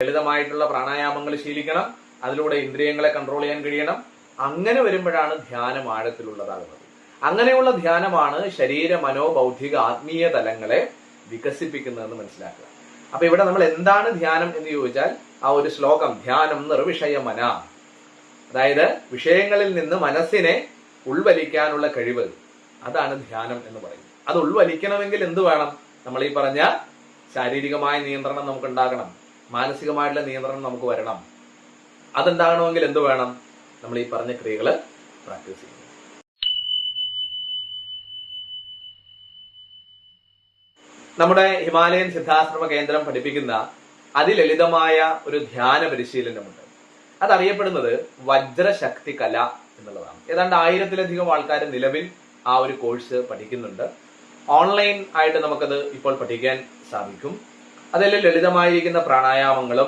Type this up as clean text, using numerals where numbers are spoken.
ലളിതമായിട്ടുള്ള പ്രാണായാമങ്ങൾ ശീലിക്കണം, അതിലൂടെ ഇന്ദ്രിയങ്ങളെ കൺട്രോൾ ചെയ്യാൻ കഴിയണം. അങ്ങനെ വരുമ്പോഴാണ് ധ്യാനം ആഴത്തിലുള്ളതാകുന്നത്. അങ്ങനെയുള്ള ധ്യാനമാണ് ശരീര മനോബൗദ്ധിക ആത്മീയ തലങ്ങളെ വികസിപ്പിക്കുന്നതെന്ന് മനസ്സിലാക്കുക. അപ്പൊ ഇവിടെ നമ്മൾ എന്താണ് ധ്യാനം എന്ന് ചോദിച്ചാൽ, ആ ഒരു ശ്ലോകം ധ്യാനം നിർവിഷയമന, അതായത് വിഷയങ്ങളിൽ നിന്ന് മനസ്സിനെ ഉൾവലിക്കാനുള്ള കഴിവ്, അതാണ് ധ്യാനം എന്ന് പറയുന്നത്. അത് ഉൾവലിക്കണമെങ്കിൽ എന്ത് വേണം? നമ്മൾ ഈ പറഞ്ഞ ശാരീരികമായ നിയന്ത്രണം നമുക്ക് ഉണ്ടാകണം, മാനസികമായിട്ടുള്ള നിയന്ത്രണം നമുക്ക് വരണം. അതുണ്ടാകണമെങ്കിൽ എന്ത് വേണം? നമ്മൾ ഈ പറഞ്ഞ ക്രിയകള് പ്രാക്ടീസ് ചെയ്യണം. നമ്മുടെ ഹിമാലയൻ സിദ്ധാശ്രമ കേന്ദ്രം പഠിപ്പിക്കുന്ന അതിലളിതമായ ഒരു ധ്യാന പരിശീലനമുണ്ട്. അതറിയപ്പെടുന്നത് വജ്രശക്തി കല എന്നുള്ളതാണ്. ഏതാണ്ട് 1000-ലധികം ആൾക്കാർ നിലവിൽ ആ ഒരു കോഴ്സ് പഠിക്കുന്നുണ്ട്. ഓൺലൈൻ ആയിട്ട് നമുക്കത് ഇപ്പോൾ പഠിക്കാൻ സാധിക്കും. അതിൽ ലളിതമായിരിക്കുന്ന പ്രാണായാമങ്ങളും